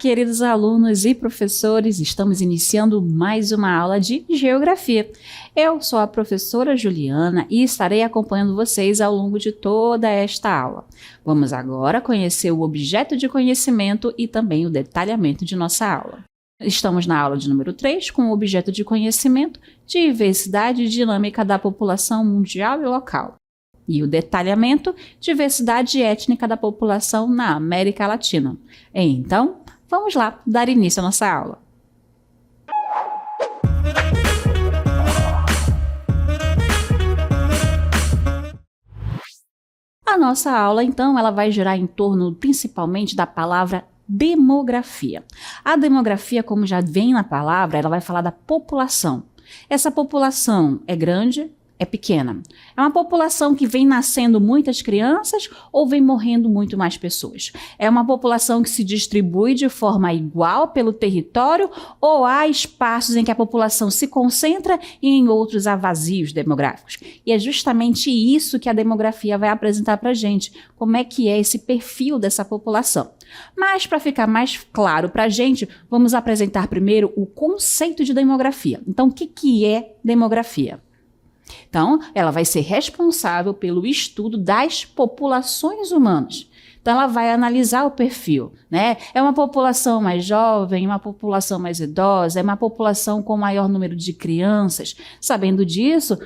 queridos alunos e professores, estamos iniciando mais uma aula de Geografia. Eu sou a professora Juliana e estarei acompanhando vocês ao longo de toda esta aula. Vamos agora conhecer o objeto de conhecimento e também o detalhamento de nossa aula. Estamos na aula de número 3 com o objeto de conhecimento, diversidade e dinâmica da população mundial e local. E o detalhamento, diversidade étnica da população na América Latina. Então, vamos lá dar início à nossa aula. A nossa aula, então, ela vai girar em torno principalmente da palavra demografia. A demografia, como já vem na palavra, ela vai falar da população. Essa população é grande? É pequena. É uma população que vem nascendo muitas crianças ou vem morrendo muito mais pessoas? É uma população que se distribui de forma igual pelo território ou há espaços em que a população se concentra e em outros há vazios demográficos? E é justamente isso que a demografia vai apresentar para a gente, como é que é esse perfil dessa população. Mas para ficar mais claro para a gente, vamos apresentar primeiro o conceito de demografia. Então, o que é demografia? Então, ela vai ser responsável pelo estudo das populações humanas. Então, ela vai analisar o perfil, né? É uma população mais jovem, uma população mais idosa, é uma população com maior número de crianças. Sabendo disso,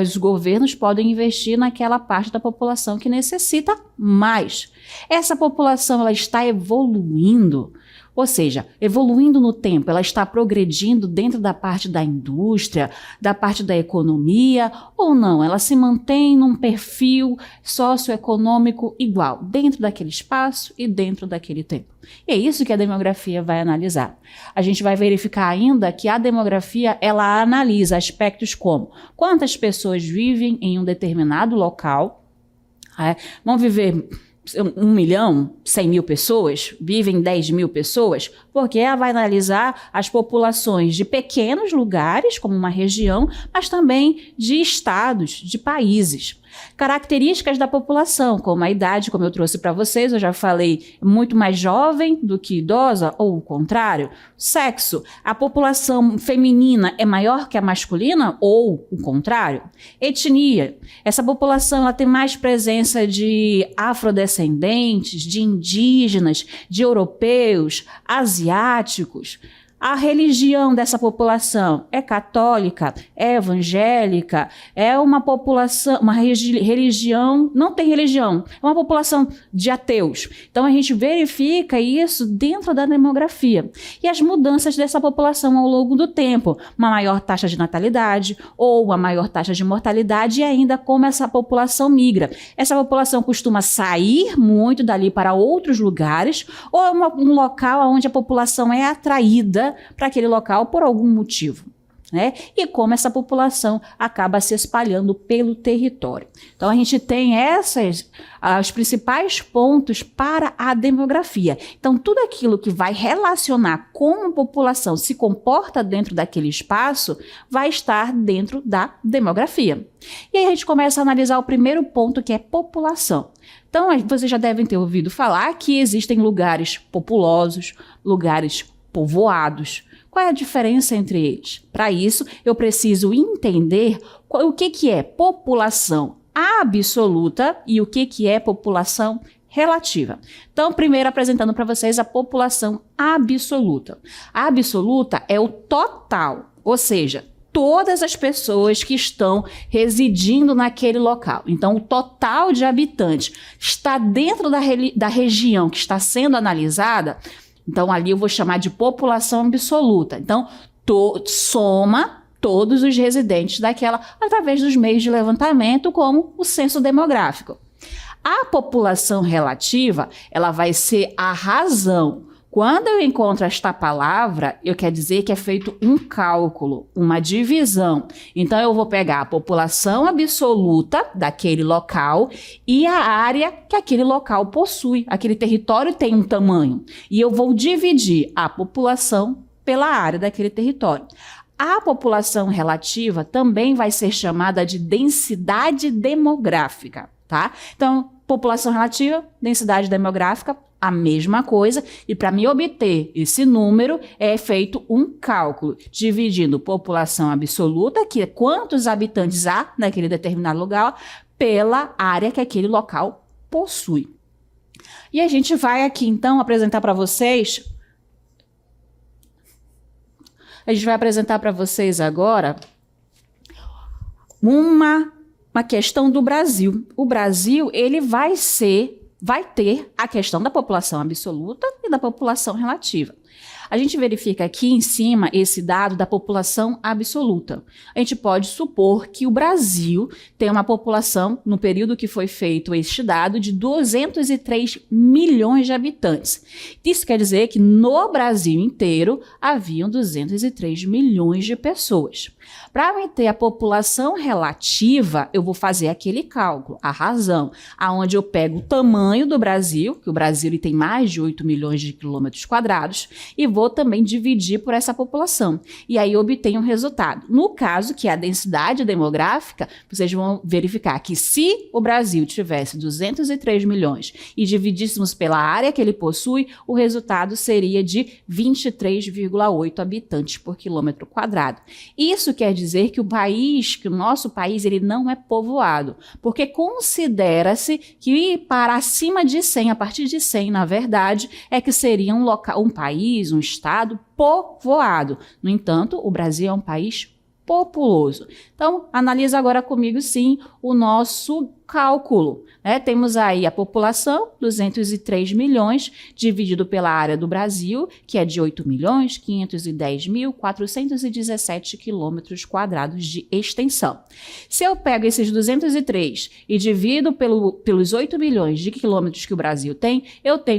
os governos podem investir naquela parte da população que necessita mais. Essa população ela está evoluindo. Ou seja, evoluindo no tempo, ela está progredindo dentro da parte da indústria, da parte da economia, ou não? Ela se mantém num perfil socioeconômico igual, dentro daquele espaço e dentro daquele tempo. E é isso que a demografia vai analisar. A gente vai verificar ainda que a demografia, ela analisa aspectos como quantas pessoas vivem em um determinado local, vão viver 1 milhão, 100 mil pessoas, vivem 10 mil pessoas, porque ela vai analisar as populações de pequenos lugares, como uma região, mas também de estados, de países. Características da população, como a idade, como eu trouxe para vocês, eu já falei, muito mais jovem do que idosa, ou o contrário. Sexo, a população feminina é maior que a masculina, ou o contrário. Etnia, essa população ela tem mais presença de afrodescendentes, de indígenas, de europeus, asiáticos. A religião dessa população é católica, é evangélica, é uma população, uma religião, não tem religião, é uma população de ateus. Então a gente verifica isso dentro da demografia. E as mudanças dessa população ao longo do tempo, uma maior taxa de natalidade ou uma maior taxa de mortalidade e ainda como essa população migra. Essa população costuma sair muito dali para outros lugares ou é um local onde a população é atraída para aquele local por algum motivo, né? E como essa população acaba se espalhando pelo território. Então a gente tem os principais pontos para a demografia. Então tudo aquilo que vai relacionar como a população se comporta dentro daquele espaço vai estar dentro da demografia. E aí a gente começa a analisar o primeiro ponto, que é população. Então vocês já devem ter ouvido falar que existem lugares populosos, lugares povoados. Qual é a diferença entre eles? Para isso, eu preciso entender o que é população absoluta e o que é população relativa. Então, primeiro apresentando para vocês a população absoluta. A absoluta é o total, ou seja, todas as pessoas que estão residindo naquele local. Então, o total de habitantes está dentro da região que está sendo analisada. Então, ali eu vou chamar de população absoluta. Então, soma todos os residentes daquela através dos meios de levantamento, como o censo demográfico. A população relativa, ela vai ser a razão. Quando eu encontro esta palavra, eu quero dizer que é feito um cálculo, uma divisão. Então, eu vou pegar a população absoluta daquele local e a área que aquele local possui. Aquele território tem um tamanho. E eu vou dividir a população pela área daquele território. A população relativa também vai ser chamada de densidade demográfica, tá? Então, população relativa, densidade demográfica, a mesma coisa, e para me obter esse número é feito um cálculo, dividindo população absoluta, que é quantos habitantes há naquele determinado lugar, pela área que aquele local possui. E a gente vai aqui então apresentar para vocês. A gente vai apresentar para vocês agora uma questão do Brasil. O Brasil, ele vai ter a questão da população absoluta e da população relativa. A gente verifica aqui em cima esse dado da população absoluta. A gente pode supor que o Brasil tem uma população, no período que foi feito este dado, de 203 milhões de habitantes. Isso quer dizer que no Brasil inteiro haviam 203 milhões de pessoas. Para manter a população relativa, eu vou fazer aquele cálculo, a razão, aonde eu pego o tamanho do Brasil, que o Brasil ele tem mais de 8 milhões de quilômetros quadrados, e vou também dividir por essa população. E aí eu obtenho um resultado. No caso, que é a densidade demográfica, vocês vão verificar que se o Brasil tivesse 203 milhões e dividíssemos pela área que ele possui, o resultado seria de 23,8 habitantes por quilômetro quadrado. Isso quer dizer que o nosso país, ele não é povoado, porque considera-se que para acima de 100, a partir de 100, na verdade, é que seria um país, um estado povoado. No entanto, o Brasil é um país populoso. Então, analisa agora comigo, sim, o nosso cálculo. Temos aí a população, 203 milhões, dividido pela área do Brasil, que é de 8.510.417 quilômetros quadrados de extensão. Se eu pego esses 203 e divido pelos 8 milhões de quilômetros que o Brasil tem,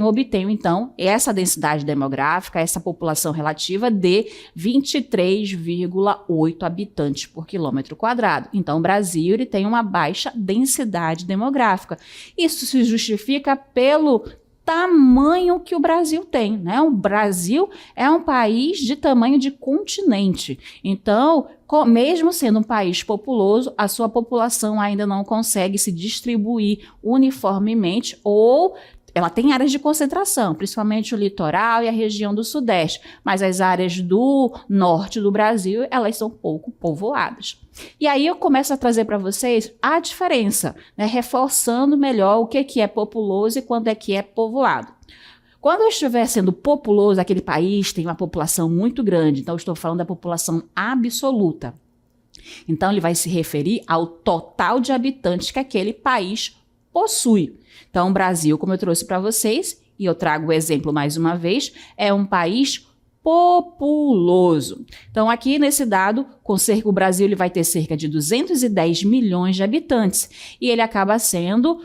obtenho, então, essa densidade demográfica, essa população relativa de 23,8 habitantes por quilômetro quadrado. Então, o Brasil ele tem uma baixa densidade demográfica. Isso se justifica pelo tamanho que o Brasil tem, né? O Brasil é um país de tamanho de continente. Então, mesmo sendo um país populoso, a sua população ainda não consegue se distribuir uniformemente ou ela tem áreas de concentração, principalmente o litoral e a região do sudeste, mas as áreas do norte do Brasil, elas são pouco povoadas. E aí eu começo a trazer para vocês a diferença, né, reforçando melhor o que é populoso e quando é que é povoado. Quando eu estiver sendo populoso, aquele país tem uma população muito grande, então eu estou falando da população absoluta. Então ele vai se referir ao total de habitantes que aquele país possui. Então, o Brasil, como eu trouxe para vocês, e eu trago o exemplo mais uma vez, é um país populoso. Então, aqui nesse dado, o Brasil ele vai ter cerca de 210 milhões de habitantes e ele acaba sendo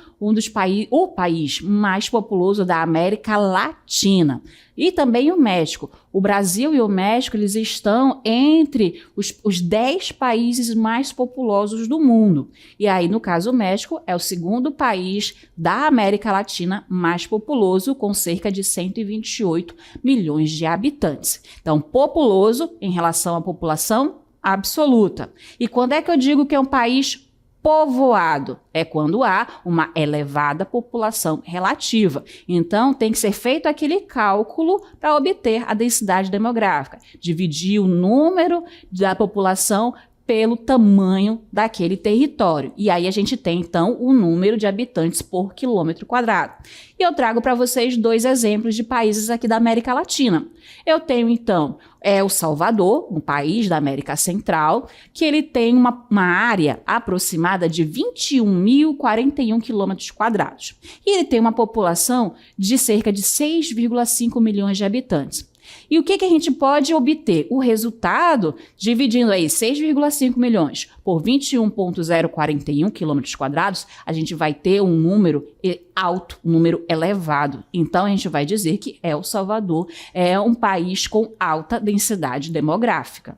o país mais populoso da América Latina. E também o México. O Brasil e o México eles estão entre os 10 países mais populosos do mundo. E aí, no caso, o México é o segundo país da América Latina mais populoso, com cerca de 128 milhões de habitantes. Então, populoso em relação à população absoluta. E quando é que eu digo que é um país povoado? É quando há uma elevada população relativa. Então, tem que ser feito aquele cálculo para obter a densidade demográfica. Dividir o número da população pelo tamanho daquele território. E aí a gente tem, então, o número de habitantes por quilômetro quadrado. E eu trago para vocês 2 exemplos de países aqui da América Latina. Eu tenho, então, El Salvador, um país da América Central, que ele tem uma área aproximada de 21.041 quilômetros quadrados. E ele tem uma população de cerca de 6,5 milhões de habitantes. E o que a gente pode obter? O resultado, dividindo aí 6,5 milhões por 21,041 quilômetros quadrados, a gente vai ter um número alto, um número elevado. Então, a gente vai dizer que El Salvador é um país com alta densidade demográfica.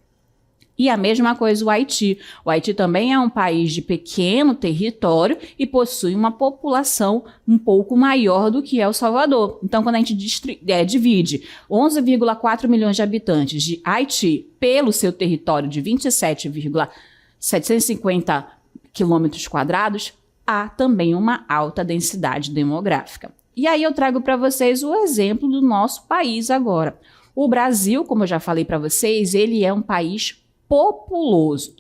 E a mesma coisa o Haiti. O Haiti também é um país de pequeno território e possui uma população um pouco maior do que El Salvador. Então, quando a gente divide 11,4 milhões de habitantes de Haiti pelo seu território de 27,750 quilômetros quadrados, há também uma alta densidade demográfica. E aí eu trago para vocês o exemplo do nosso país agora. O Brasil, como eu já falei para vocês, ele é um país populoso.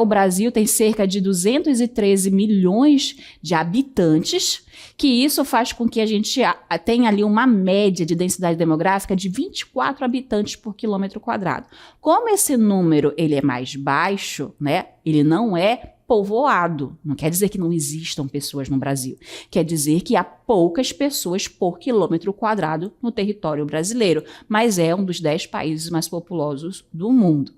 O Brasil tem cerca de 213 milhões de habitantes, que isso faz com que a gente tenha ali uma média de densidade demográfica de 24 habitantes por quilômetro quadrado. Como esse número ele é mais baixo, ele não é povoado. Não quer dizer que não existam pessoas no Brasil. Quer dizer que há poucas pessoas por quilômetro quadrado no território brasileiro, mas é um dos 10 países mais populosos do mundo.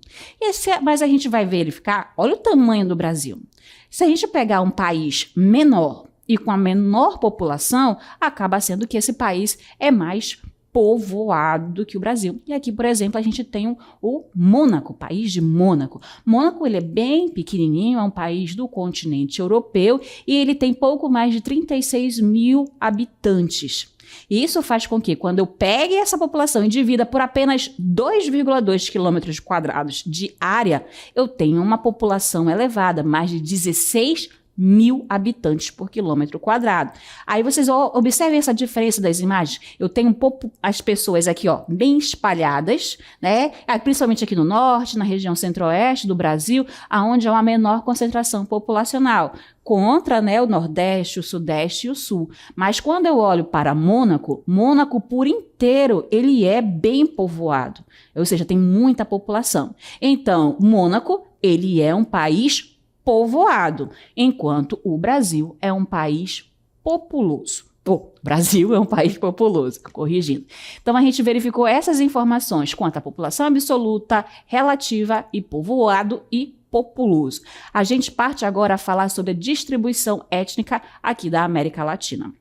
Mas a gente vai verificar, olha o tamanho do Brasil. Se a gente pegar um país menor e com a menor população, acaba sendo que esse país é mais povoado do que o Brasil. E aqui, por exemplo, a gente tem o Mônaco, o país de Mônaco. Mônaco, ele é bem pequenininho, é um país do continente europeu e ele tem pouco mais de 36 mil habitantes. E isso faz com que, quando eu pegue essa população e divida por apenas 2,2 quilômetros quadrados de área, eu tenho uma população elevada, mais de 16 mil habitantes por quilômetro quadrado. Aí vocês observem essa diferença das imagens. Eu tenho as pessoas aqui, bem espalhadas, principalmente aqui no norte, na região centro-oeste do Brasil, aonde há uma menor concentração populacional, contra o nordeste, o sudeste e o sul. Mas quando eu olho para Mônaco, Mônaco por inteiro, ele é bem povoado, ou seja, tem muita população. Então, Mônaco, ele é um país povoado, enquanto o Brasil é um país populoso. O Brasil é um país populoso, corrigindo. Então, a gente verificou essas informações quanto à população absoluta, relativa e povoado e populoso. A gente parte agora a falar sobre a distribuição étnica aqui da América Latina.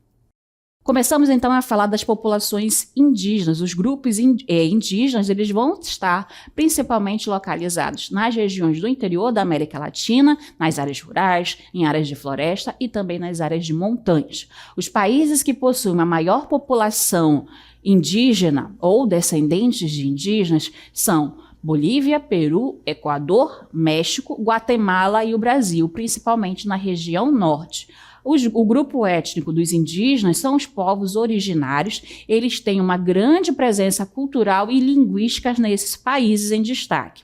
Começamos então a falar das populações indígenas. Os grupos indígenas eles vão estar principalmente localizados nas regiões do interior da América Latina, nas áreas rurais, em áreas de floresta e também nas áreas de montanhas. Os países que possuem uma maior população indígena ou descendentes de indígenas são Bolívia, Peru, Equador, México, Guatemala e o Brasil, principalmente na região norte. O grupo étnico dos indígenas são os povos originários, eles têm uma grande presença cultural e linguística nesses países em destaque.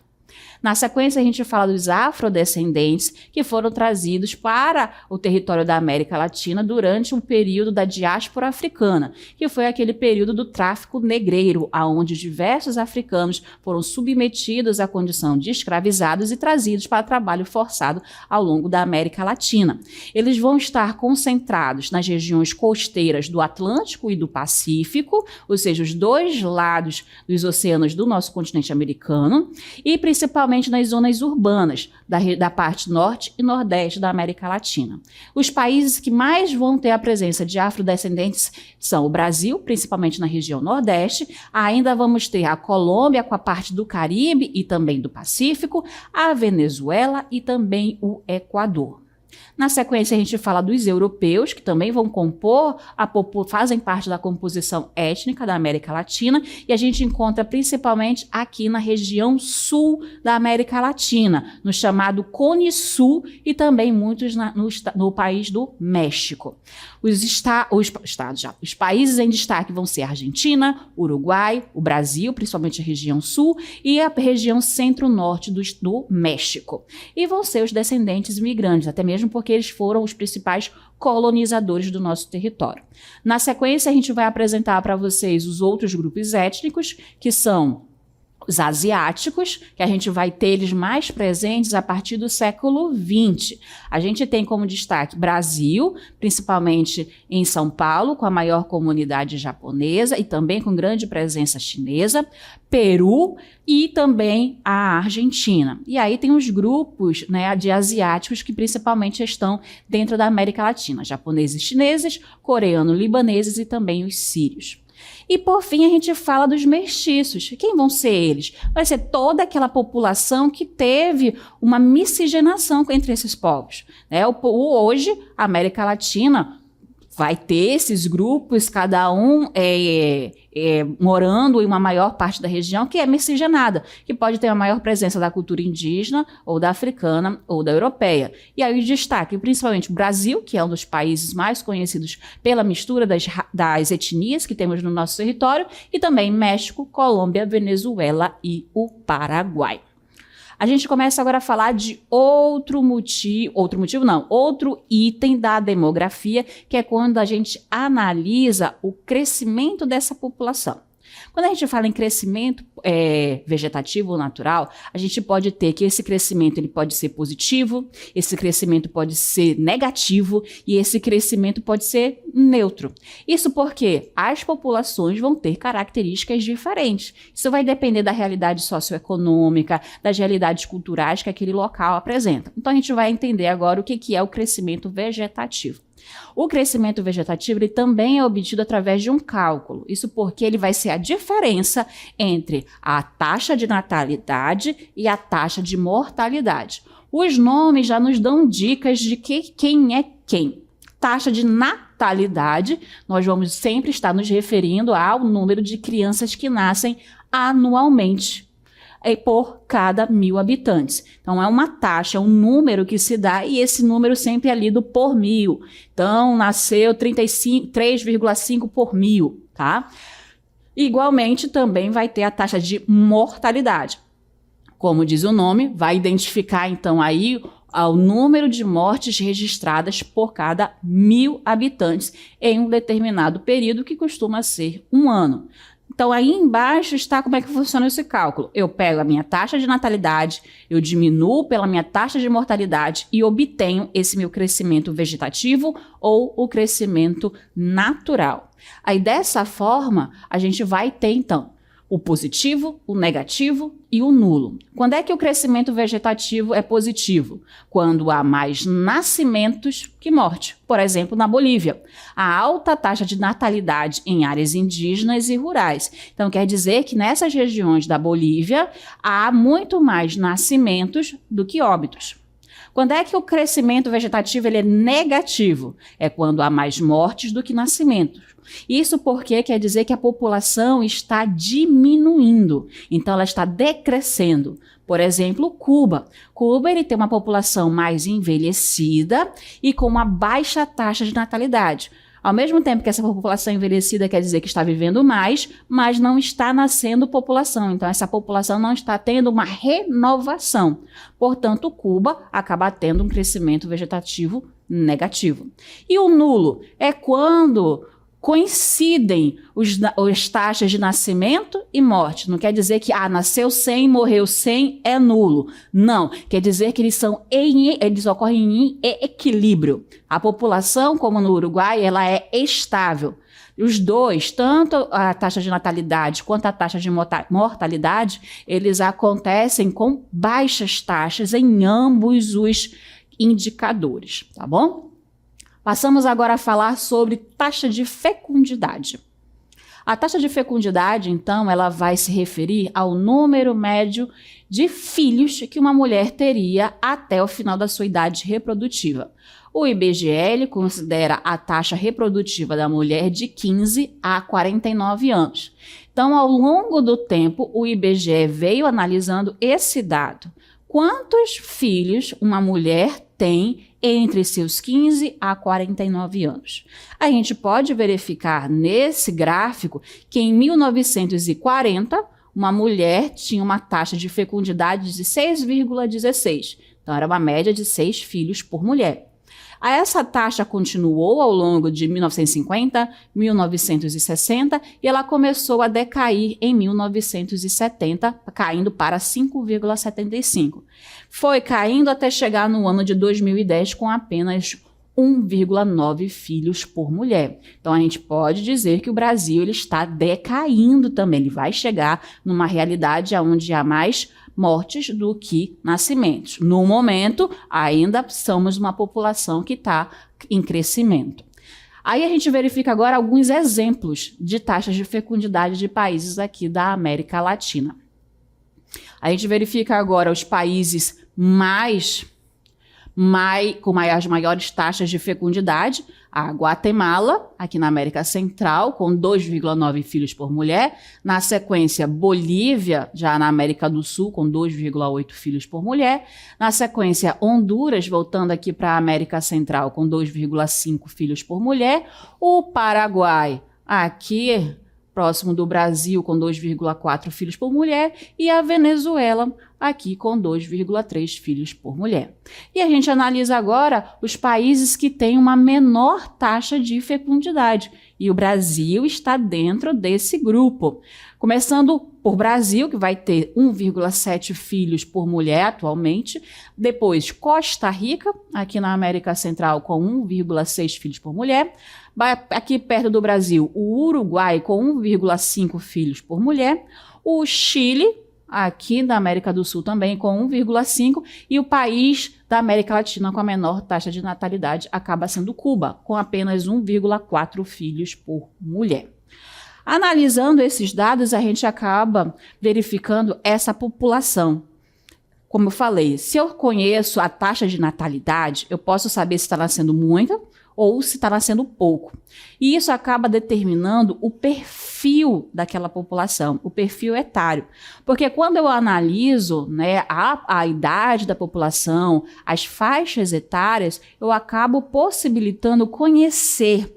Na sequência, a gente fala dos afrodescendentes que foram trazidos para o território da América Latina durante um período da diáspora africana, que foi aquele período do tráfico negreiro, onde diversos africanos foram submetidos à condição de escravizados e trazidos para trabalho forçado ao longo da América Latina. Eles vão estar concentrados nas regiões costeiras do Atlântico e do Pacífico, ou seja, os dois lados dos oceanos do nosso continente americano, e principalmente nas zonas urbanas da parte norte e nordeste da América Latina. Os países que mais vão ter a presença de afrodescendentes são o Brasil, principalmente na região nordeste, ainda vamos ter a Colômbia com a parte do Caribe e também do Pacífico, a Venezuela e também o Equador. Na sequência, a gente fala dos europeus, que também vão fazem parte da composição étnica da América Latina, e a gente encontra principalmente aqui na região sul da América Latina, no chamado Cone Sul, e também muitos no país do México. Os países em destaque vão ser a Argentina, Uruguai, o Brasil, principalmente a região sul, e a região centro-norte do México. E vão ser os descendentes imigrantes, até mesmo porque eles foram os principais colonizadores do nosso território. Na sequência, a gente vai apresentar para vocês os outros grupos étnicos, que são os asiáticos, que a gente vai ter eles mais presentes a partir do século XX. A gente tem como destaque Brasil, principalmente em São Paulo, com a maior comunidade japonesa e também com grande presença chinesa, Peru e também a Argentina. E aí tem os grupos de asiáticos que principalmente estão dentro da América Latina, japoneses, chineses, coreanos, libaneses e também os sírios. E, por fim, a gente fala dos mestiços. Quem vão ser eles? Vai ser toda aquela população que teve uma miscigenação entre esses povos. Hoje, a América Latina vai ter esses grupos, cada um morando em uma maior parte da região que é miscigenada, que pode ter uma maior presença da cultura indígena, ou da africana, ou da europeia. E aí o destaque, principalmente o Brasil, que é um dos países mais conhecidos pela mistura das etnias que temos no nosso território, e também México, Colômbia, Venezuela e o Paraguai. A gente começa agora a falar de outro item da demografia, que é quando a gente analisa o crescimento dessa população. Quando a gente fala em crescimento vegetativo ou natural, a gente pode ter que esse crescimento ele pode ser positivo, esse crescimento pode ser negativo e esse crescimento pode ser neutro. Isso porque as populações vão ter características diferentes. Isso vai depender da realidade socioeconômica, das realidades culturais que aquele local apresenta. Então a gente vai entender agora o que é o crescimento vegetativo. O crescimento vegetativo ele também é obtido através de um cálculo. Isso porque ele vai ser a diferença entre a taxa de natalidade e a taxa de mortalidade. Os nomes já nos dão dicas de quem é quem. Taxa de natalidade, nós vamos sempre estar nos referindo ao número de crianças que nascem anualmente por cada 1.000 habitantes. Então, é uma taxa, é um número que se dá e esse número sempre é lido por 1.000. Então, nasceu 3,5 por 1.000, tá? Igualmente, também vai ter a taxa de mortalidade. Como diz o nome, vai identificar, então, aí o número de mortes registradas por cada 1.000 habitantes em um determinado período, que costuma ser um ano. Então, aí embaixo está como é que funciona esse cálculo. Eu pego a minha taxa de natalidade, eu diminuo pela minha taxa de mortalidade e obtenho esse meu crescimento vegetativo ou o crescimento natural. Aí, dessa forma, a gente vai ter, então, o positivo, o negativo e o nulo. Quando é que o crescimento vegetativo é positivo? Quando há mais nascimentos que morte. Por exemplo, na Bolívia, a alta taxa de natalidade em áreas indígenas e rurais. Então, quer dizer que nessas regiões da Bolívia há muito mais nascimentos do que óbitos. Quando é que o crescimento vegetativo ele é negativo? É quando há mais mortes do que nascimentos. Isso porque quer dizer que a população está diminuindo, então ela está decrescendo. Por exemplo, Cuba. Cuba ele tem uma população mais envelhecida e com uma baixa taxa de natalidade. Ao mesmo tempo que essa população envelhecida quer dizer que está vivendo mais, mas não está nascendo população. Então, essa população não está tendo uma renovação. Portanto, Cuba acaba tendo um crescimento vegetativo negativo. E o nulo é quando coincidem as taxas de nascimento e morte. Não quer dizer que nasceu 100, morreu 100, é nulo. Não, quer dizer que eles ocorrem em equilíbrio. A população, como no Uruguai, ela é estável. Os dois, tanto a taxa de natalidade quanto a taxa de mortalidade, eles acontecem com baixas taxas em ambos os indicadores, tá bom? Passamos agora a falar sobre taxa de fecundidade. A taxa de fecundidade, então, ela vai se referir ao número médio de filhos que uma mulher teria até o final da sua idade reprodutiva. O IBGE ele considera a taxa reprodutiva da mulher de 15 a 49 anos. Então, ao longo do tempo, o IBGE veio analisando esse dado. Quantos filhos uma mulher tem entre seus 15 a 49 anos. A gente pode verificar nesse gráfico que em 1940, uma mulher tinha uma taxa de fecundidade de 6,16. Então, era uma média de 6 filhos por mulher. Essa taxa continuou ao longo de 1950, 1960 e ela começou a decair em 1970, caindo para 5,75. Foi caindo até chegar no ano de 2010 com apenas 1,9 filhos por mulher. Então, a gente pode dizer que o Brasil ele está decaindo também. Ele vai chegar numa realidade onde há mais mortes do que nascimentos. No momento, ainda somos uma população que está em crescimento. Aí a gente verifica agora alguns exemplos de taxas de fecundidade de países aqui da América Latina. A gente verifica agora os países mais com as maiores taxas de fecundidade, a Guatemala, aqui na América Central, com 2,9 filhos por mulher. Na sequência, Bolívia, já na América do Sul, com 2,8 filhos por mulher. Na sequência, Honduras, voltando aqui para a América Central, com 2,5 filhos por mulher. O Paraguai, aqui próximo do Brasil, com 2,4 filhos por mulher, e a Venezuela, aqui com 2,3 filhos por mulher. E a gente analisa agora os países que têm uma menor taxa de fecundidade, e o Brasil está dentro desse grupo. Começando por Brasil, que vai ter 1,7 filhos por mulher atualmente, depois Costa Rica, aqui na América Central, com 1,6 filhos por mulher, aqui perto do Brasil, o Uruguai, com 1,5 filhos por mulher, o Chile, aqui da América do Sul também, com 1,5, e o país da América Latina com a menor taxa de natalidade acaba sendo Cuba, com apenas 1,4 filhos por mulher. Analisando esses dados, a gente acaba verificando essa população. Como eu falei, se eu conheço a taxa de natalidade, eu posso saber se está nascendo muita ou se está nascendo pouco. E isso acaba determinando o perfil daquela população, o perfil etário. Porque quando eu analiso, né, a idade da população, as faixas etárias, eu acabo possibilitando conhecer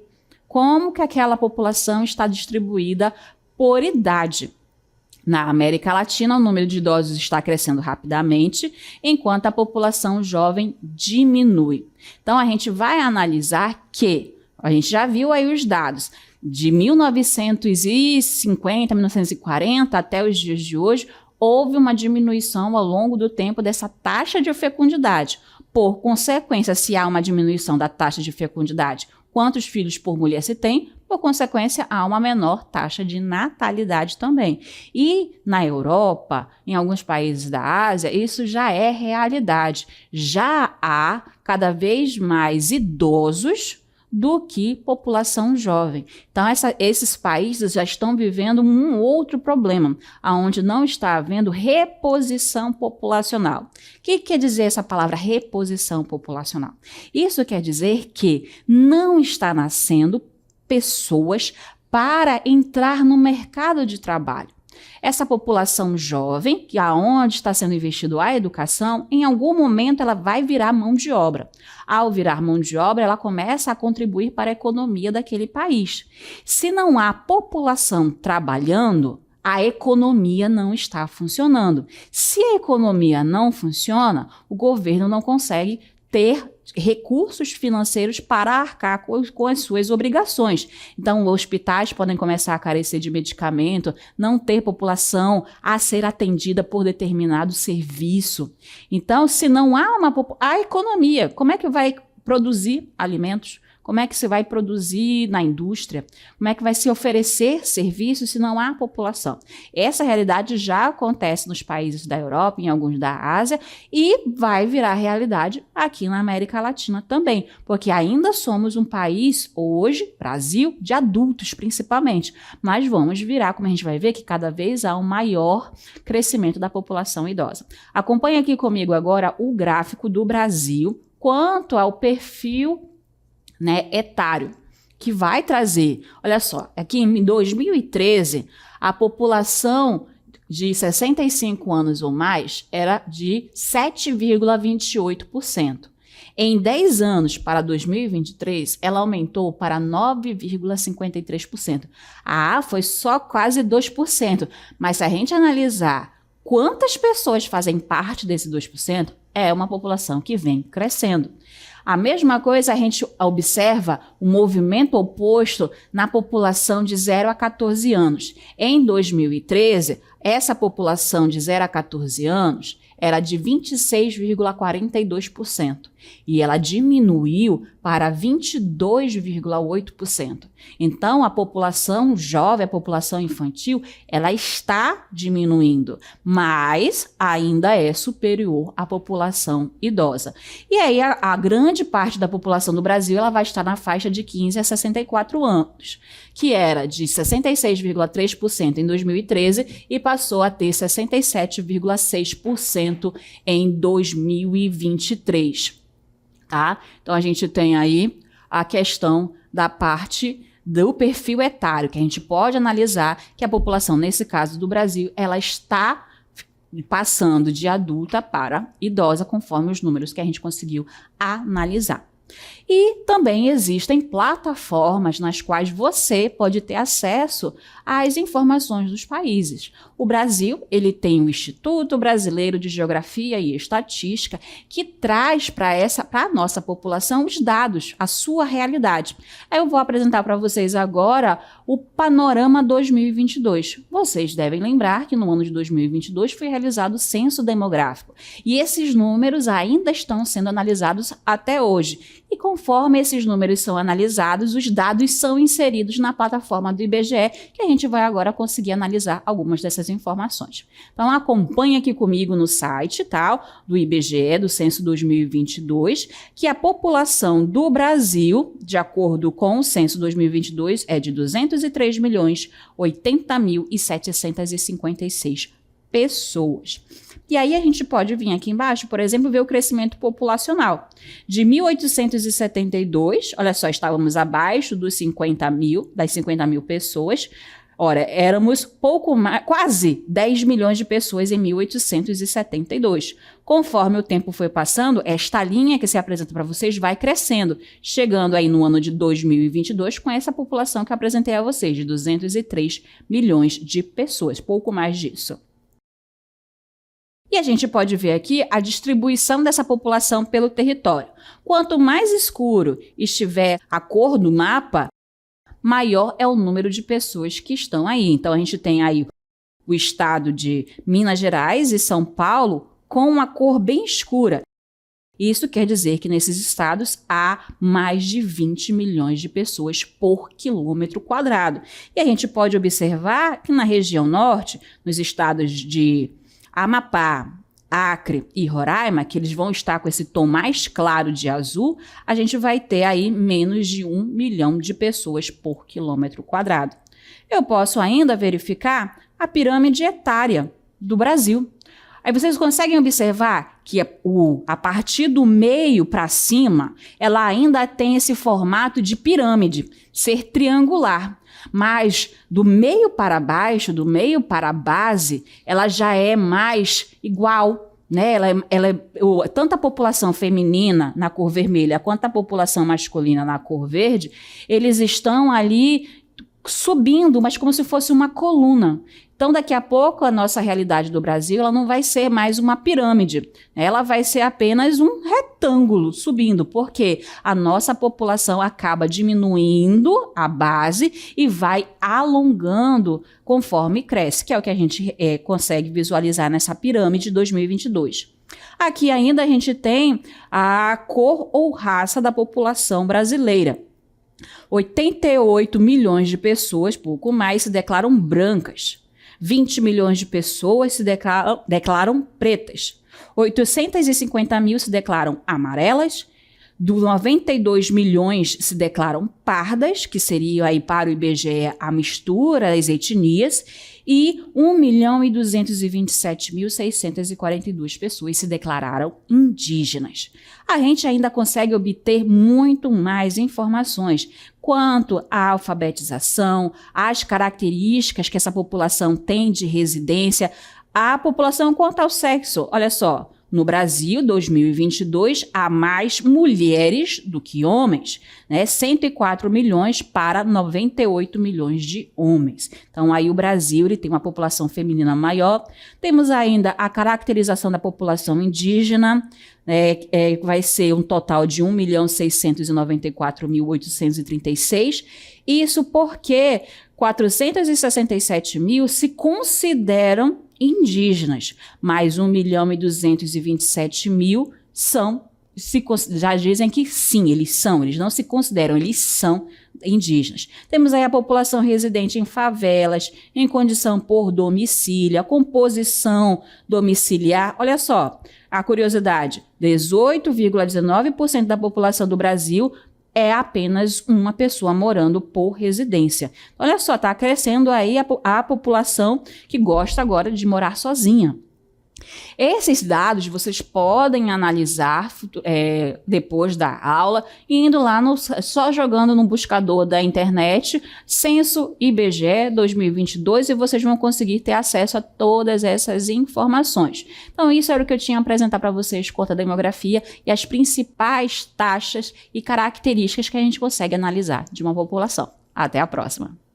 como que aquela população está distribuída por idade. Na América Latina, o número de idosos está crescendo rapidamente, enquanto a população jovem diminui. Então, a gente vai analisar que, a gente já viu aí os dados, de 1950, 1940 até os dias de hoje, houve uma diminuição ao longo do tempo dessa taxa de fecundidade. Por consequência, se há uma diminuição da taxa de fecundidade, quantos filhos por mulher se tem? Por consequência, há uma menor taxa de natalidade também. E na Europa, em alguns países da Ásia, isso já é realidade. Já há cada vez mais idosos do que população jovem. Então, esses países já estão vivendo um outro problema, onde não está havendo reposição populacional. O que quer dizer essa palavra reposição populacional? Isso quer dizer que não está nascendo pessoas para entrar no mercado de trabalho. Essa população jovem, que aonde está sendo investido a educação, em algum momento ela vai virar mão de obra. Ao virar mão de obra, ela começa a contribuir para a economia daquele país. Se não há população trabalhando, a economia não está funcionando. Se a economia não funciona, o governo não consegue ter recursos financeiros para arcar com as suas obrigações. Então, hospitais podem começar a carecer de medicamento, não ter população a ser atendida por determinado serviço. Então, se não há a economia, como é que vai produzir alimentos? Como é que se vai produzir na indústria? Como é que vai se oferecer serviços se não há população? Essa realidade já acontece nos países da Europa, em alguns da Ásia, e vai virar realidade aqui na América Latina também, porque ainda somos um país, hoje, Brasil, de adultos principalmente, mas vamos virar, como a gente vai ver, que cada vez há um maior crescimento da população idosa. Acompanhe aqui comigo agora o gráfico do Brasil quanto ao perfil, né, etário, que vai trazer, olha só, aqui em 2013, a população de 65 anos ou mais era de 7,28%. Em 10 anos, para 2023, ela aumentou para 9,53%. Foi só quase 2%, mas se a gente analisar quantas pessoas fazem parte desse 2%, é uma população que vem crescendo. A mesma coisa a gente observa o movimento oposto na população de 0 a 14 anos. Em 2013, essa população de 0 a 14 anos era de 26,42% e ela diminuiu para 22,8%. Então, a população jovem, a população infantil, ela está diminuindo, mas ainda é superior à população idosa. E aí, a grande parte da população do Brasil ela vai estar na faixa de 15 a 64 anos, que era de 66,3% em 2013 e passou a ter 67,6% em 2023. tá? Então, a gente tem aí a questão da parte do perfil etário, que a gente pode analisar que a população, nesse caso do Brasil, ela está passando de adulta para idosa, conforme os números que a gente conseguiu analisar. E também existem plataformas nas quais você pode ter acesso às informações dos países. O Brasil, ele tem o Instituto Brasileiro de Geografia e Estatística, que traz para a nossa população os dados, a sua realidade. Eu vou apresentar para vocês agora o Panorama 2022. Vocês devem lembrar que no ano de 2022 foi realizado o censo demográfico. E esses números ainda estão sendo analisados até hoje. E conforme esses números são analisados, os dados são inseridos na plataforma do IBGE, que a gente vai agora conseguir analisar algumas dessas informações. Então, acompanhe aqui comigo no site do IBGE, do Censo 2022, que a população do Brasil, de acordo com o Censo 2022, é de 203.080.756 pessoas. E aí a gente pode vir aqui embaixo, por exemplo, ver o crescimento populacional. De 1872, olha só, estávamos abaixo dos 50 mil, das 50 mil pessoas. Ora, éramos pouco mais, quase 10 milhões de pessoas em 1872. Conforme o tempo foi passando, esta linha que se apresenta para vocês vai crescendo, chegando aí no ano de 2022 com essa população que eu apresentei a vocês, de 203 milhões de pessoas, pouco mais disso. E a gente pode ver aqui a distribuição dessa população pelo território. Quanto mais escuro estiver a cor do mapa, maior é o número de pessoas que estão aí. Então, a gente tem aí o estado de Minas Gerais e São Paulo com uma cor bem escura. Isso quer dizer que nesses estados há mais de 20 milhões de pessoas por quilômetro quadrado. E a gente pode observar que na região norte, nos estados de Amapá, Acre e Roraima, que eles vão estar com esse tom mais claro de azul, a gente vai ter aí menos de 1 milhão de pessoas por quilômetro quadrado. Eu posso ainda verificar a pirâmide etária do Brasil. Aí vocês conseguem observar que a partir do meio para cima, ela ainda tem esse formato de pirâmide, ser triangular. Mas do meio para baixo, do meio para a base, ela já é mais igual, né? Tanto a população feminina na cor vermelha quanto a população masculina na cor verde, eles estão ali subindo, mas como se fosse uma coluna. Então, daqui a pouco, a nossa realidade do Brasil, ela não vai ser mais uma pirâmide, ela vai ser apenas um retângulo subindo, porque a nossa população acaba diminuindo a base e vai alongando conforme cresce, que é o que a gente consegue visualizar nessa pirâmide de 2022. Aqui ainda a gente tem a cor ou raça da população brasileira. 88 milhões de pessoas, pouco mais, se declaram brancas. 20 milhões de pessoas se declaram pretas. 850 mil se declaram amarelas. 92 milhões se declaram pardas, que seria aí para o IBGE a mistura das etnias. E 1.227.642 pessoas se declararam indígenas. A gente ainda consegue obter muito mais informações quanto à alfabetização, às características que essa população tem de residência, a população quanto ao sexo. Olha só, no Brasil, 2022, há mais mulheres do que homens, né? 104 milhões para 98 milhões de homens. Então, aí o Brasil ele tem uma população feminina maior. Temos ainda a caracterização da população indígena, vai ser um total de 1.694.836. Isso porque 467 mil se consideram indígenas, mais 1.227.000 já dizem que sim, eles não se consideram, eles são indígenas. Temos aí a população residente em favelas, em condição por domicílio, a composição domiciliar. Olha só, a curiosidade, 18,19% da população do Brasil é apenas uma pessoa morando por residência. Olha só, está crescendo aí a população que gosta agora de morar sozinha. Esses dados vocês podem analisar depois da aula, indo lá só jogando no buscador da internet, Censo IBGE 2022, e vocês vão conseguir ter acesso a todas essas informações. Então isso era o que eu tinha a apresentar para vocês quanto à demografia e as principais taxas e características que a gente consegue analisar de uma população. Até a próxima!